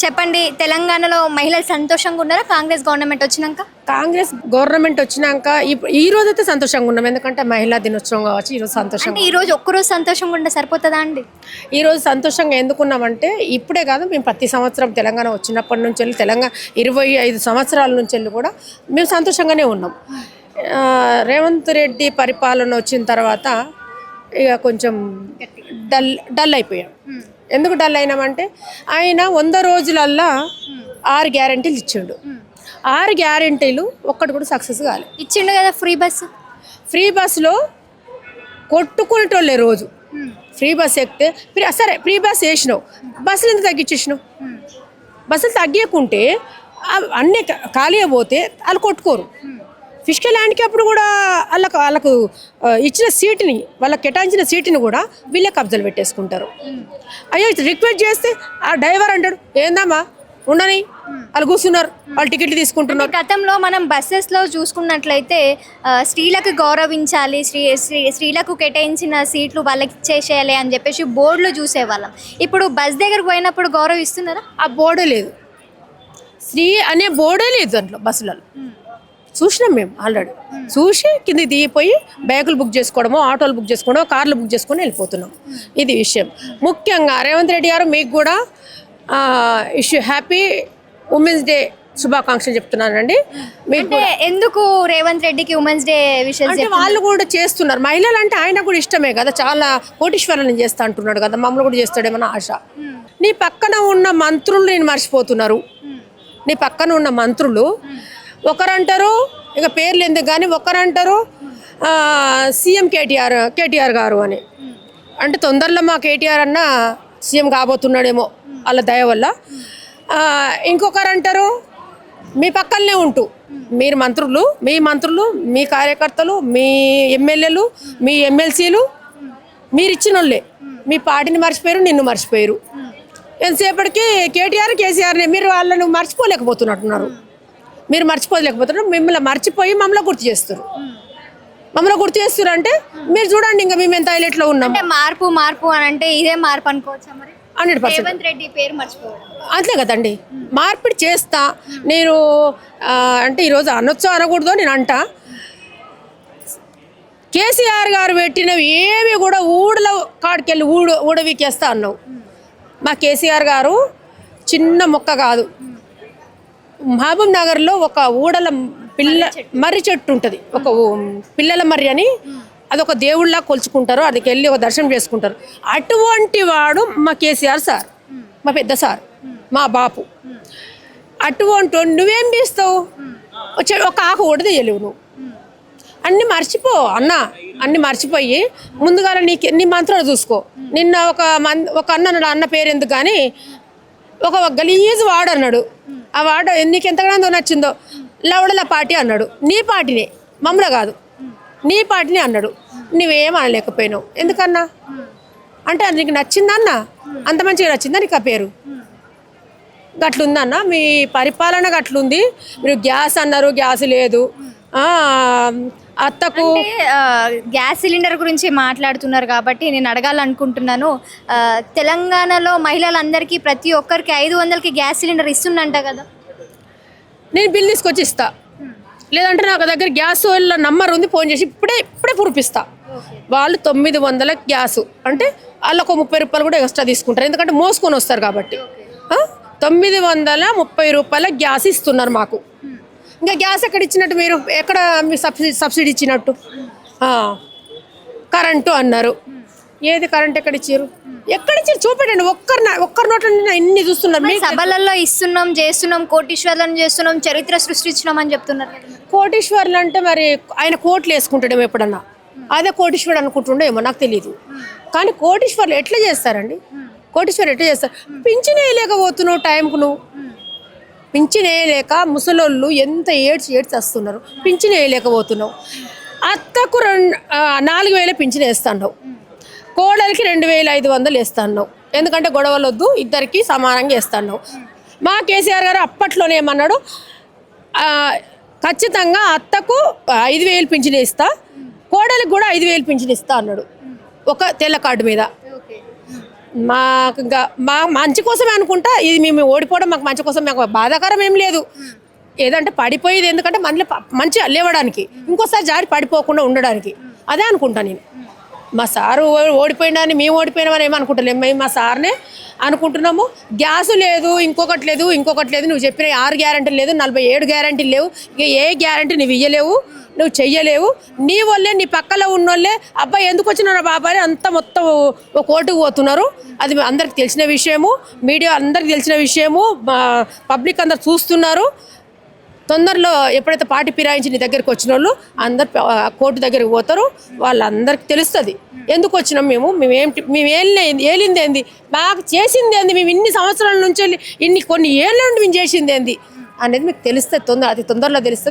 చెప్పండి తెలంగాణలో మహిళలు సంతోషంగా ఉన్నారా కాంగ్రెస్ గవర్నమెంట్ వచ్చినాక? కాంగ్రెస్ గవర్నమెంట్ వచ్చినాక ఈ రోజైతే సంతోషంగా ఉన్నాం. ఎందుకంటే మహిళా దినోత్సవం కావచ్చు. ఈరోజు సంతోషంగా అంటే ఈ రోజు ఒక్కరోజు సంతోషంగా ఉంటే సరిపోతుందా అండి? ఈరోజు సంతోషంగా ఎందుకున్నామంటే ఇప్పుడే కాదు, మేము ప్రతి సంవత్సరం తెలంగాణ వచ్చినప్పటి నుంచి వెళ్ళి తెలంగాణ 25 సంవత్సరాల నుంచి వెళ్ళి కూడా మేము సంతోషంగానే ఉన్నాం. రేవంత్ రెడ్డి పరిపాలన వచ్చిన తర్వాత ఇక కొంచెం డల్ అయిపోయాం. ఎందుకు డల్ అయినామంటే ఆయన 100 రోజులల్లా 6 గ్యారెంటీలు ఇచ్చిండు. 6 గ్యారెంటీలు ఒక్కటి కూడా సక్సెస్ కాలేదు. ఇచ్చిండు కదా ఫ్రీ బస్సులో కొట్టుకునేటోళ్ళే రోజు. ఫ్రీ బస్ ఎక్కితే సరే ఫ్రీ బస్ వేసినావు, బస్సులు ఎంత తగ్గించేసినావు? బస్సులు తగ్గించుకుంటే అన్నీ ఖాళీ అయిపోతే వాళ్ళు కొట్టుకోరు. ఫిజికల్ హ్యాండిక్యాప్ కూడా వాళ్ళకు ఇచ్చిన సీటుని, వాళ్ళకి కేటాయించిన సీటుని కూడా వీళ్ళే కబ్జాలు పెట్టేసుకుంటారు. అయ్యో రిక్వెస్ట్ చేస్తే ఆ డ్రైవర్ అంటాడు, ఏందమ్మా ఉండని, వాళ్ళు కూర్చున్నారు, వాళ్ళు టికెట్లు తీసుకుంటున్నారు. గతంలో మనం బస్సెస్లో చూసుకున్నట్లయితే స్త్రీలకు గౌరవించాలి, స్త్రీలకు కేటాయించిన సీట్లు వాళ్ళకి ఇచ్చేసేయాలి అని చెప్పేసి బోర్డులు చూసేవాళ్ళం. ఇప్పుడు బస్ దగ్గరకు పోయినప్పుడు గౌరవిస్తున్నారా? ఆ బోర్డే లేదు, స్త్రీ అనే బోర్డే లేదు దాంట్లో. బస్సులలో చూసినాం మేము, ఆల్రెడీ చూసి కింద దిగిపోయి బ్యాగులు బుక్ చేసుకోవడమో, ఆటోలు బుక్ చేసుకోవడమో, కార్లు బుక్ చేసుకొని వెళ్ళిపోతున్నాం. ఇది విషయం. ముఖ్యంగా రేవంత్ రెడ్డి గారు మీకు కూడా హ్యాపీ ఉమెన్స్ డే శుభాకాంక్షలు చెప్తున్నానండి. మీకు ఎందుకు రేవంత్ రెడ్డికి ఉమెన్స్ డే విషయం అంటే వాళ్ళు కూడా చేస్తున్నారు. మహిళలు అంటే ఆయన కూడా ఇష్టమే కదా, చాలా కోటీశ్వరులను చేస్తా అంటున్నాడు కదా, మమ్మల్ని కూడా చేస్తాడేమన్నా ఆశ. నీ పక్కన ఉన్న మంత్రులు నేను మర్చిపోతున్నారు. నీ పక్కన ఉన్న మంత్రులు ఒకరంటారు, ఇక పేర్లు ఎందుకు కానీ, ఒకరంటారు సీఎం కేటీఆర్ గారు అని. అంటే తొందరలో మా కేటీఆర్ అన్న సీఎం కాబోతున్నాడేమో వాళ్ళ దయ వల్ల. ఇంకొకరు అంటారు మీ పక్కనే ఉంటూ మీ మంత్రులు, మీ కార్యకర్తలు, మీ ఎమ్మెల్యేలు, మీ ఎమ్మెల్సీలు మీరు ఇచ్చిన వాళ్ళే మీ పార్టీని మర్చిపోయారు, నిన్ను మర్చిపోయారు. ఎంతసేపటికి కేసీఆర్ని మీరు వాళ్ళను మర్చిపోలేకపోతున్నట్టున్నారు. మీరు మర్చిపోలేకపోతున్నారు, మిమ్మల్ని మర్చిపోయి మమ్మల్ని గుర్తు చేస్తారు. అంటే మీరు చూడండి, ఇంకా మేము ఎంత హైలైట్లో ఉన్నాం. మార్పు అని అంటే ఇదే మార్పు అనుకోవచ్చా మరి? 100% రేవంత్ రెడ్డి పేరు మర్చిపోవడం అంతే కదండి. మార్పిడి చేస్తా నేను అంటే ఈరోజు అనొచ్చో అనకూడదో నేను అంటా. కేసీఆర్ గారు పెట్టినవి ఏవి కూడా ఊళ్ళ కాడికెళ్ళి ఊడవికేస్తా అన్నావు. మా కేసీఆర్ గారు చిన్న మొక్క కాదు. మహబూబ్ నగర్లో ఒక ఊడల మర్రి చెట్టు ఉంటుంది, ఒక పిల్లల మర్రి అని, అదొక దేవుళ్ళ కొలుచుకుంటారు. అదికి వెళ్ళి ఒక దర్శనం చేసుకుంటారు. అటువంటి వాడు మా కేసీఆర్ సార్, మా పెద్ద సార్, మా బాపు. అటువంటి నువ్వేం చేస్తావు? ఒక ఆకు కూడా తీయలేవు నువ్వు. అన్నీ మర్చిపో అన్న, అన్నీ మర్చిపోయి ముందుగా నీ మంత్రాలు చూసుకో. నిన్న ఒక అన్న పేరు ఎందుకు కానీ ఒక గలీజు వాడు అన్నాడు. ఆ వాడు నీకు ఎంతగానో నచ్చిందో, లవడల పార్టీ అన్నాడు. నీ పార్టీనే, మమ్మల్ని కాదు, నీ పార్టీని అన్నాడు. నువ్వేం అనలేకపోయినావు. ఎందుకన్నా అంటే అది నీకు నచ్చిందన్న, అంత మంచిగా నచ్చిందా నీకు ఆ పేరు? గట్లుందన్న మీ పరిపాలన, గట్లుంది. మీరు గ్యాస్ అన్నారు, గ్యాస్ లేదు. అత్తకు గ్యాస్ సిలిండర్ గురించి మాట్లాడుతున్నారు కాబట్టి నేను అడగాలనుకుంటున్నాను. తెలంగాణలో మహిళలందరికీ ప్రతి ఒక్కరికి 500కి గ్యాస్ సిలిండర్ ఇస్తుందంట కదా. నేను బిల్ తీసుకొచ్చి ఇస్తా, లేదంటే నాకు దగ్గర గ్యాస్ వాళ్ళ నంబర్ ఉంది, ఫోన్ చేసి ఇప్పుడే చూపిస్తా. వాళ్ళు 900 గ్యాసు అంటే వాళ్ళకు 30 రూపాయలు కూడా ఎక్స్ట్రా తీసుకుంటారు, ఎందుకంటే మోసుకొని వస్తారు కాబట్టి. 930 రూపాయల గ్యాస్ ఇస్తున్నారు మాకు. ఇంకా గ్యాస్ ఎక్కడ ఇచ్చినట్టు? మీరు ఎక్కడ మీ సబ్సిడీ ఇచ్చినట్టు? కరెంటు అన్నారు. ఏది కరెంట్ ఎక్కడ ఇచ్చారు? చూపెట్టండి. ఒక్కరి నోట్ల ఇన్ని చూస్తున్నారు. సభలలో ఇస్తున్నాం, చేస్తున్నాం, కోటీశ్వర్లను చేస్తున్నాం, చరిత్ర సృష్టించినాం అని చెప్తున్నారు. కోటీశ్వర్లు అంటే మరి ఆయన కోట్లు వేసుకుంటాడేమో ఎప్పుడన్నా, అదే కోటీశ్వరుడు అనుకుంటుండో ఏమో నాకు తెలియదు. కానీ కోటీశ్వర్లు ఎట్లా చేస్తారండి? కోటీశ్వరులు ఎట్లా చేస్తారు? పింఛన్ వేయలేకపోతున్నావు టైంకు. నువ్వు పింఛన్ వేయలేక ముసలోళ్ళు ఎంత ఏడ్చి వస్తున్నారు. పింఛన్ వేయలేకపోతున్నావు. అత్తకు 4000 పింఛన్ వేస్తున్నావు, కోడలికి 2500 వేస్తున్నావు. ఎందుకంటే గొడవలు వద్దు, ఇద్దరికి సమానంగా వేస్తున్నావు. మా కేసీఆర్ గారు అప్పట్లోనే ఏమన్నాడు, ఖచ్చితంగా అత్తకు 5000 పింఛన్ ఇస్తా, కోడలికి కూడా 5000 పింఛన్ ఇస్తా అన్నాడు, ఒక తెల్ల కార్డు మీద. మాకు ఇంకా మా మంచి కోసమే అనుకుంటా. ఇది మేము ఓడిపోవడం మాకు మంచి కోసం, మాకు బాధాకరం ఏం లేదు. ఏదంటే పడిపోయేది ఎందుకంటే మళ్ళీ మంచిగా లేవడానికి, ఇంకోసారి జారి పడిపోకుండా ఉండడానికి, అదే అనుకుంటా నేను. మా సారు ఓడిపోయినాని మేము ఓడిపోయినామని ఏమనుకుంటలేము, మేము మా సార్నే అనుకుంటున్నాము. గ్యాస్ లేదు, ఇంకొకటి లేదు, నువ్వు చెప్పిన 6 గ్యారెంటీలు లేదు, 47 గ్యారెంటీలు లేవు, ఇక ఏ గ్యారెంటీ నువ్వు ఇయ్యలేవు, నువ్వు చెయ్యలేవు. నీ వల్లే, నీ పక్కలో ఉన్నోళ్ళే అబ్బాయి ఎందుకు వచ్చినారా బాబాయ్ అంతా మొత్తం ఒక కోర్టుకు పోతున్నారు. అది అందరికి తెలిసిన విషయము, మీడియా అందరికి తెలిసిన విషయము, పబ్లిక్ అందరు చూస్తున్నారు. తొందరలో ఎప్పుడైతే పార్టీ ఫిరాయించి నీ దగ్గరికి వచ్చిన వాళ్ళు అందరు కోర్టు దగ్గరికి పోతారు, వాళ్ళందరికి తెలుస్తుంది ఎందుకు వచ్చినాం మేము ఏలింది ఏంది, మాకు చేసింది ఏంది, మేము ఇన్ని సంవత్సరాల నుంచి కొన్ని ఏళ్ళ నుండి మేము చేసింది ఏంది అనేది మీకు తెలుస్తుంది. అతి తొందరలో తెలుస్తుంది.